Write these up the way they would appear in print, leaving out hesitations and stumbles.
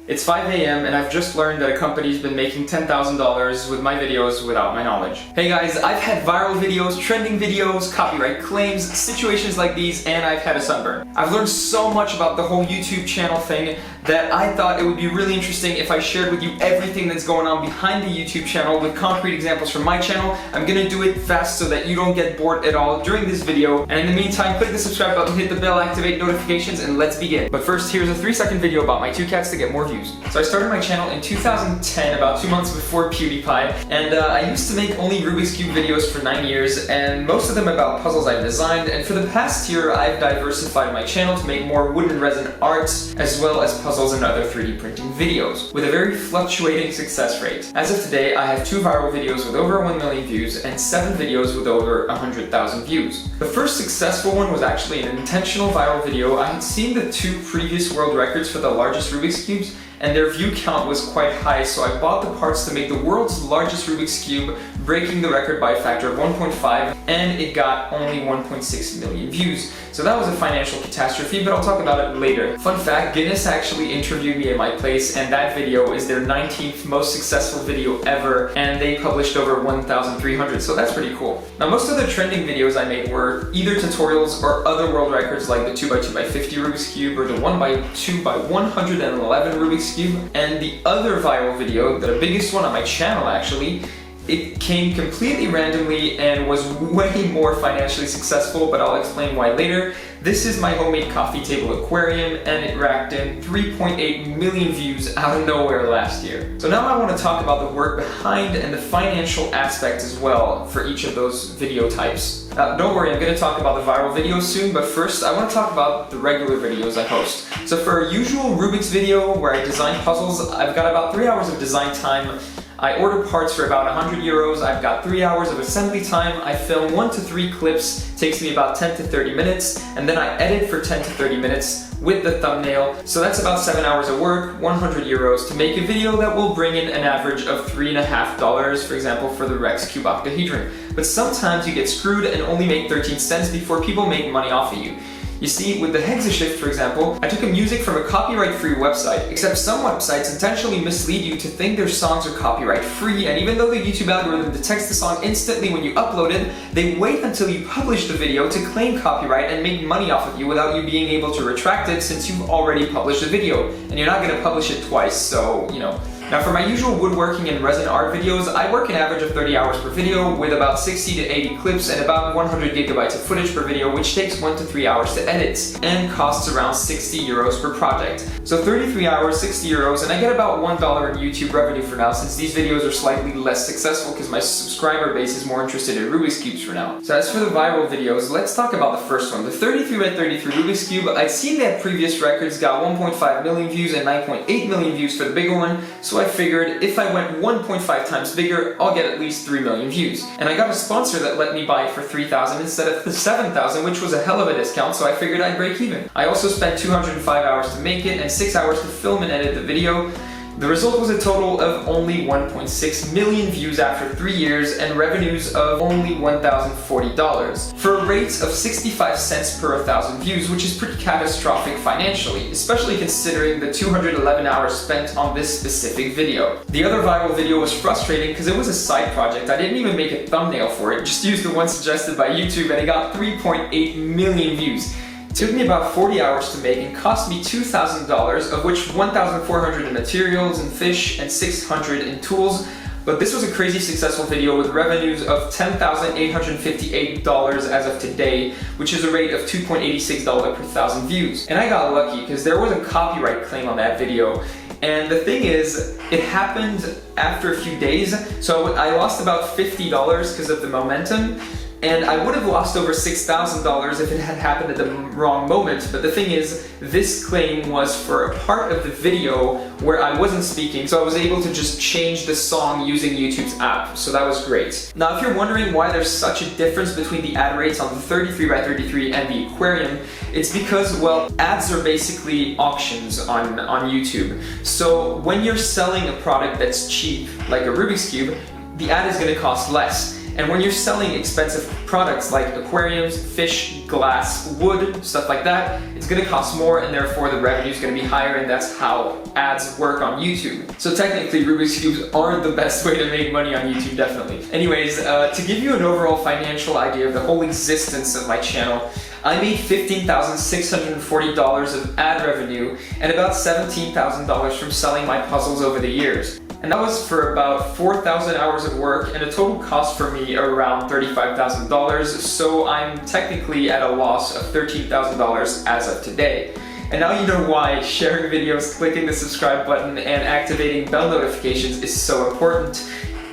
It's 5 a.m. and I've just learned that a company's been making $10,000 with my videos without my knowledge. Hey guys, I've had viral videos, trending videos, copyright claims, situations like these, and I've had a sunburn. I've learned so much about the whole YouTube channel thing that I thought it would be really interesting if I shared with you everything that's going on behind the YouTube channel with concrete examples from my channel. I'm gonna do it fast so that you don't get bored at all during this video. And in the meantime, click the subscribe button, hit the bell, activate notifications, and let's begin. But first, here's a 3-second video about my two cats to get more views. So I started my channel in 2010, about 2 months before PewDiePie, and I used to make only Rubik's Cube videos for 9 years, and most of them about puzzles I've designed, and for the past year I've diversified my channel to make more wood and resin arts, as well as puzzles and other 3D printing videos, with a very fluctuating success rate. As of today, I have 2 viral videos with over 1 million views, and 7 videos with over 100,000 views. The first successful one was actually an intentional viral video. I had seen the 2 previous world records for the largest Rubik's Cubes, and their view count was quite high, so I bought the parts to make the world's largest Rubik's Cube, breaking the record by a factor of 1.5, and it got only 1.6 million views. So that was a financial catastrophe, but I'll talk about it later. Fun fact, Guinness actually interviewed me at my place, and that video is their 19th most successful video ever, and they published over 1,300, so that's pretty cool. Now, most of the trending videos I made were either tutorials or other world records like the 2x2x50 Rubik's Cube or the 1x2x111 Rubik's Cube. And the other viral video, the biggest one on my channel actually, it came completely randomly and was way more financially successful, but I'll explain why later. This is my homemade coffee table aquarium, and it racked in 3.8 million views out of nowhere last year. So now I want to talk about the work behind and the financial aspect as well for each of those video types. Don't worry, I'm going to talk about the viral videos soon, but first I want to talk about the regular videos I post. So for a usual Rubik's video where I design puzzles, I've got about 3 hours of design time. I order parts for about 100 euros, I've got 3 hours of assembly time, I film 1 to 3 clips, takes me about 10 to 30 minutes, and then I edit for 10 to 30 minutes with the thumbnail. So that's about 7 hours of work, 100 euros to make a video that will bring in an average of $3.50, for example, for the Rex Cube octahedron. But sometimes you get screwed and only make 13 cents before people make money off of you. You see, with the Hexashift, for example, I took a music from a copyright-free website, except some websites intentionally mislead you to think their songs are copyright-free, and even though the YouTube algorithm detects the song instantly when you upload it, they wait until you publish the video to claim copyright and make money off of you without you being able to retract it since you've already published the video. And you're not going to publish it twice, so, you know. Now for my usual woodworking and resin art videos, I work an average of 30 hours per video with about 60 to 80 clips and about 100 gigabytes of footage per video, which takes 1 to 3 hours to edit and costs around 60 euros per project. So 33 hours, 60 euros, and I get about $1 in YouTube revenue for now since these videos are slightly less successful because my subscriber base is more interested in Rubik's Cubes for now. So as for the viral videos, let's talk about the first one, the 33x33 Rubik's Cube. I'd seen that previous records got 1.5 million views and 9.8 million views for the bigger one, so I figured if I went 1.5 times bigger, I'll get at least 3 million views. And I got a sponsor that let me buy it for 3,000 instead of the 7,000, which was a hell of a discount, so I figured I'd break even. I also spent 205 hours to make it and 6 hours to film and edit the video. The result was a total of only 1.6 million views after 3 years and revenues of only $1,040 for a rate of 65 cents per 1,000 views, which is pretty catastrophic financially, especially considering the 211 hours spent on this specific video. The other viral video was frustrating because it was a side project. I didn't even make a thumbnail for it, just used the one suggested by YouTube, and it got 3.8 million views. It took me about 40 hours to make and cost me $2,000, of which 1,400 in materials and fish and 600 in tools. But this was a crazy successful video with revenues of $10,858 as of today, which is a rate of $2.86 per 1,000 views. And I got lucky because there was a copyright claim on that video. And the thing is, it happened after a few days, so I lost about $50 because of the momentum. And I would have lost over $6,000 if it had happened at the wrong moment, but the thing is, this claim was for a part of the video where I wasn't speaking, so I was able to just change the song using YouTube's app, so that was great. Now if you're wondering why there's such a difference between the ad rates on the 33x33 and the aquarium, it's because, well, ads are basically auctions on YouTube. So when you're selling a product that's cheap, like a Rubik's Cube, the ad is going to cost less. And when you're selling expensive products like aquariums, fish, glass, wood, stuff like that, it's gonna cost more and therefore the revenue is gonna be higher, and that's how ads work on YouTube. So technically Rubik's Cubes aren't the best way to make money on YouTube, definitely. Anyways, to give you an overall financial idea of the whole existence of my channel, I made $15,640 of ad revenue and about $17,000 from selling my puzzles over the years. And that was for about 4,000 hours of work and a total cost for me around $35,000, so I'm technically at a loss of $13,000 as of today. And now you know why sharing videos, clicking the subscribe button, and activating bell notifications is so important.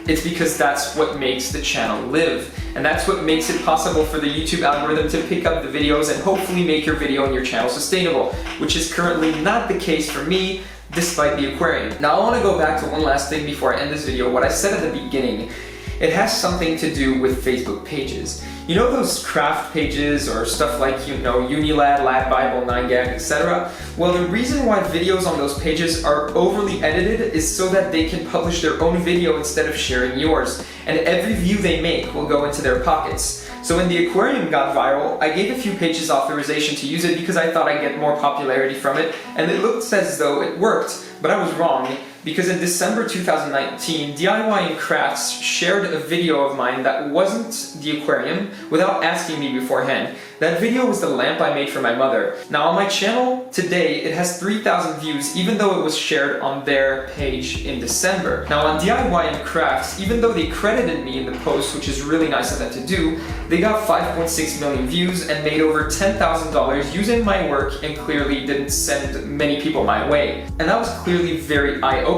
It's because that's what makes the channel live. And that's what makes it possible for the YouTube algorithm to pick up the videos and hopefully make your video and your channel sustainable, which is currently not the case for me, despite the aquarium. Now I want to go back to one last thing before I end this video. What I said at the beginning, it has something to do with Facebook pages. You know those craft pages or stuff like, you know, Unilad, Lad Bible, 9gag, etc.? Well, the reason why videos on those pages are overly edited is so that they can publish their own video instead of sharing yours. And every view they make will go into their pockets. So when the aquarium got viral, I gave a few pages authorization to use it because I thought I'd get more popularity from it, and it looked as though it worked, but I was wrong. Because in December 2019, DIY and Crafts shared a video of mine that wasn't the aquarium without asking me beforehand. That video was the lamp I made for my mother. Now on my channel today, it has 3,000 views even though it was shared on their page in December. Now on DIY and Crafts, even though they credited me in the post, which is really nice of them to do, they got 5.6 million views and made over $10,000 using my work, and clearly didn't send many people my way. And that was clearly very eye-opening.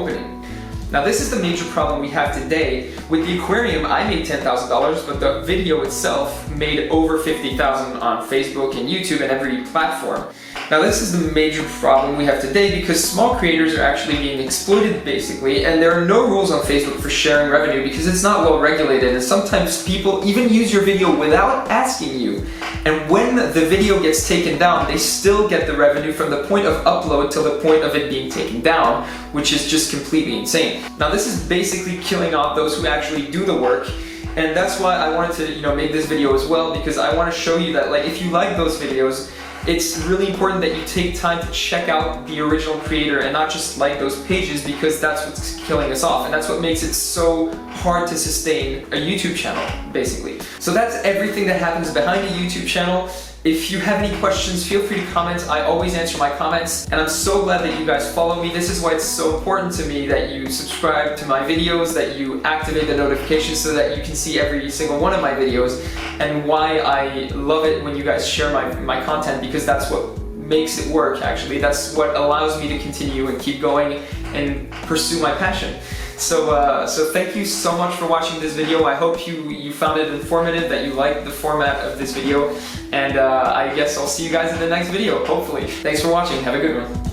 Now this is the major problem we have today. With the aquarium, I made $10,000, but the video itself made over $50,000 on Facebook and YouTube and every platform. Now this is the major problem we have today because small creators are actually being exploited basically, and there are no rules on Facebook for sharing revenue because it's not well regulated, and sometimes people even use your video without asking you. And when the video gets taken down, they still get the revenue from the point of upload till the point of it being taken down, which is just completely insane. Now this is basically killing off those who actually do the work, and that's why I wanted to, make this video as well, because I want to show you that if you like those videos, it's really important that you take time to check out the original creator and not just like those pages, because that's what's killing us off, and that's what makes it so hard to sustain a YouTube channel, basically. So that's everything that happens behind a YouTube channel. If you have any questions, feel free to comment. I always answer my comments, and I'm so glad that you guys follow me. This is why it's so important to me that you subscribe to my videos, that you activate the notifications so that you can see every single one of my videos, and why I love it when you guys share my content, because that's what makes it work, actually. That's what allows me to continue and keep going and pursue my passion. So thank you so much for watching this video. I hope you found it informative, that you liked the format of this video, and I guess I'll see you guys in the next video, hopefully. Thanks for watching. Have a good one.